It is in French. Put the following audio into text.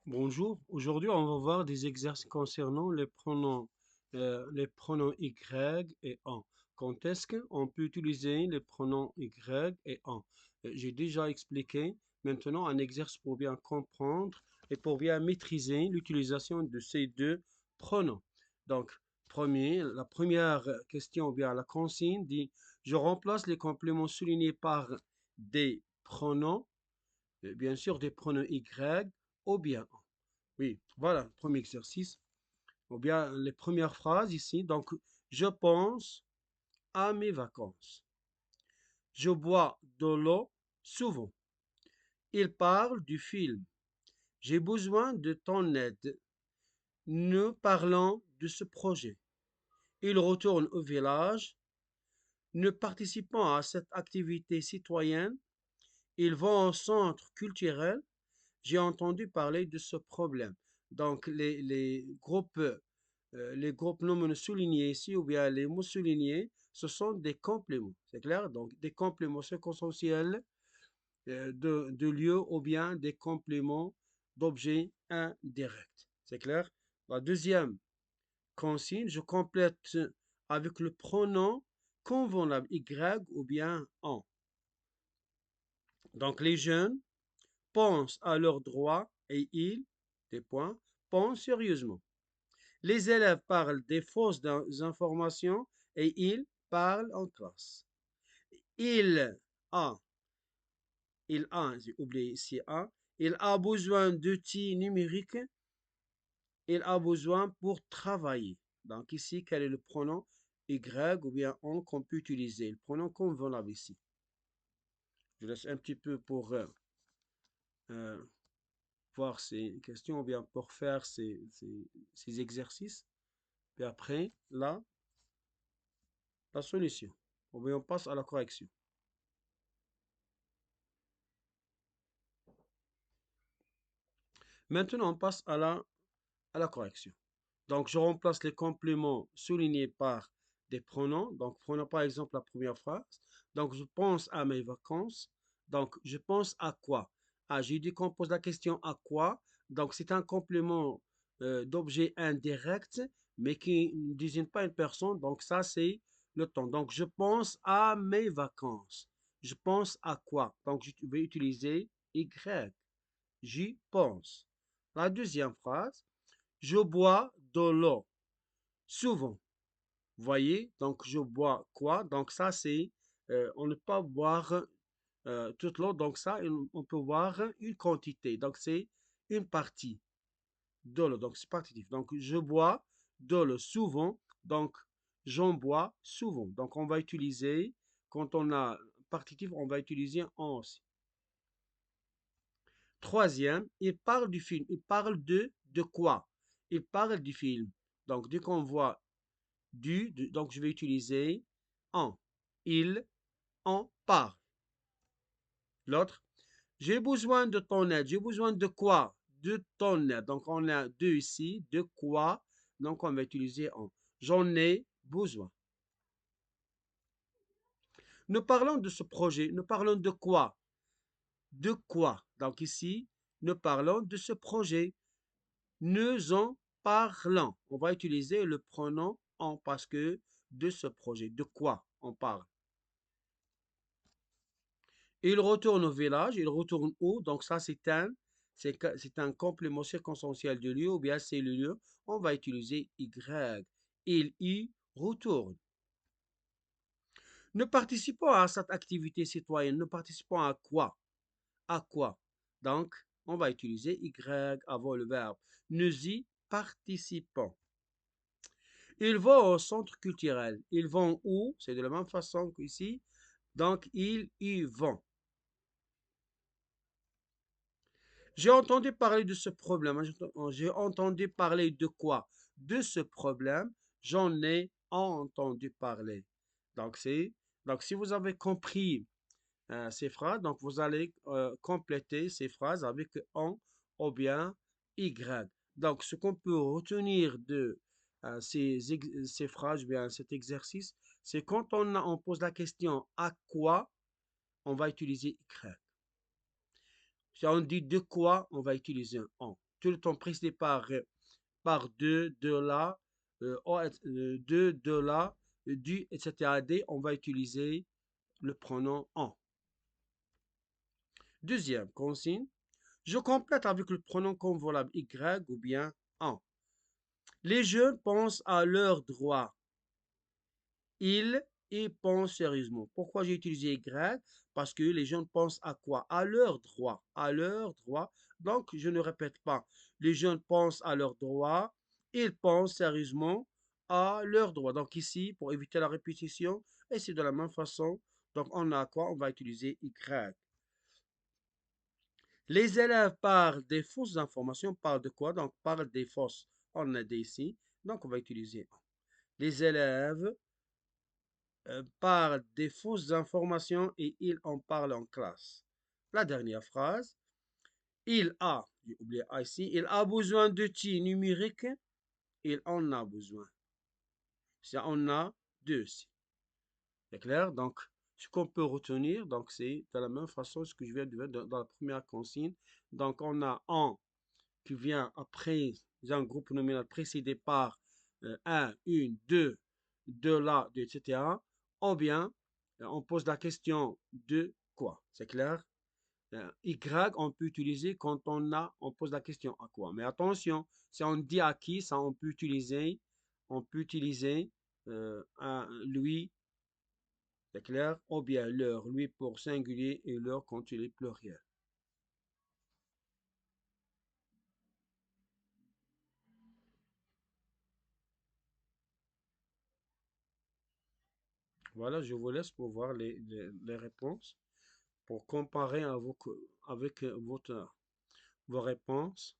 Bonjour, aujourd'hui on va voir des exercices concernant les pronoms y et en. Quand est-ce qu'on peut utiliser les pronoms y et en? J'ai déjà expliqué, maintenant un exercice pour bien comprendre et pour bien maîtriser l'utilisation de ces deux pronoms. Donc, la première question, ou bien la consigne dit, je remplace les compléments soulignés par des pronoms, bien sûr des pronoms y ou bien en. Oui, voilà, le premier exercice. Ou bien les premières phrases ici. Donc, je pense à mes vacances. Je bois de l'eau souvent. Il parle du film. J'ai besoin de ton aide. Nous parlons de ce projet. Il retourne au village. Nous participons à cette activité citoyenne. Ils vont au centre culturel. J'ai entendu parler de ce problème. Donc, les groupes non soulignés ici, ou bien les mots soulignés, ce sont des compléments. C'est clair? Donc, des compléments circonstanciels de lieu ou bien des compléments d'objets indirects. C'est clair? La deuxième consigne, je complète avec le pronom convenable y ou bien en. Donc, les jeunes pensent à leurs droits et ils, des points, pensent sérieusement. Les élèves parlent des fausses informations et ils parlent en classe. Il a, j'ai oublié ici il a besoin d'outils numériques, il a besoin pour travailler. Donc ici, quel est le pronom y ou bien on qu'on peut utiliser? Le pronom convenable ici. Je laisse un petit peu pour euh, voir ces questions ou bien pour faire ces exercices. Puis après, là, la solution. Ou bien on passe à la correction. Maintenant, on passe à la correction. Donc, je remplace les compléments soulignés par des pronoms. Donc, prenons par exemple la première phrase. Donc, je pense à mes vacances. Donc, je pense à quoi? Ah, j'ai dit qu'on pose la question à quoi. Donc, c'est un complément d'objet indirect, mais qui ne désigne pas une personne. Donc, ça, c'est le temps. Donc, je pense à mes vacances. Je pense à quoi? Donc, je vais utiliser Y. J'y pense. La deuxième phrase, je bois de l'eau. Souvent. Voyez, donc je bois quoi? Donc ça, c'est, on ne peut pas boire toute l'eau. Donc ça, on peut boire une quantité. Donc c'est une partie de l'eau. Donc c'est partitif. Donc je bois de l'eau souvent. Donc j'en bois souvent. Donc on va utiliser, quand on a partitif, on va utiliser en aussi. Troisième, il parle du film. Il parle de quoi? Il parle du film. Donc, dès qu'on voit donc je vais utiliser en. Il en parle. L'autre, j'ai besoin de ton aide. J'ai besoin de quoi? De ton aide. Donc, on a deux ici. De quoi? Donc, on va utiliser en. J'en ai besoin. Nous parlons de ce projet. Nous parlons de quoi? De quoi? Donc, ici, nous parlons de ce projet. Nous en parlons. On va utiliser le pronom en parce que de ce projet. De quoi on parle? Il retourne au village. Il retourne où? Donc ça, c'est un complément circonstanciel du lieu ou bien c'est le lieu. On va utiliser Y. Il y retourne. Nous participons à cette activité citoyenne. Nous participons à quoi? À quoi? Donc, on va utiliser Y avant le verbe. Nous y participons. Ils vont au centre culturel. Ils vont où? C'est de la même façon qu'ici. Donc, ils y vont. J'ai entendu parler de ce problème. J'ai entendu parler de quoi? De ce problème. J'en ai entendu parler. Donc, donc si vous avez compris ces phrases, donc vous allez compléter ces phrases avec en ou bien y. Donc, ce qu'on peut retenir de ces phrases, bien cet exercice, c'est quand on pose la question à quoi, on va utiliser y. Si on dit de quoi, on va utiliser un en. tout le temps précédé par de la, de la, du, etc. Des, on va utiliser le pronom en. Deuxième consigne, je complète avec le pronom convolable y ou bien en. Les jeunes pensent à leurs droits. Ils y pensent sérieusement. Pourquoi j'ai utilisé Y? Parce que les jeunes pensent à quoi? À leurs droits. À leurs droits. Donc, je ne répète pas. Les jeunes pensent à leurs droits. Ils pensent sérieusement à leurs droits. Donc, ici, pour éviter la répétition, et c'est de la même façon. Donc, on a quoi? On va utiliser Y. Les élèves parlent des fausses informations. Parlent de quoi? Donc, parlent des fausses. On a des ici. Donc, on va utiliser. Les élèves parlent des fausses informations et ils en parlent en classe. La dernière phrase. Il a, j'ai oublié ici, il a besoin d'outils numériques. Il en a besoin. Ça, on a deux ici. C'est clair? Donc, ce qu'on peut retenir, donc c'est de la même façon ce que je viens de dire dans la première consigne. Donc, on a en qui vient après un groupe nominal précédé par un, une, deux, de là, de, etc. Ou bien, on pose la question de quoi. C'est clair? Y, on peut utiliser quand on pose la question à quoi. Mais attention, si on dit à qui, ça on peut utiliser un lui, c'est clair, ou bien leur, lui pour singulier et leur quand il est pluriel. Voilà, je vous laisse pour voir les réponses, pour comparer avec vos réponses.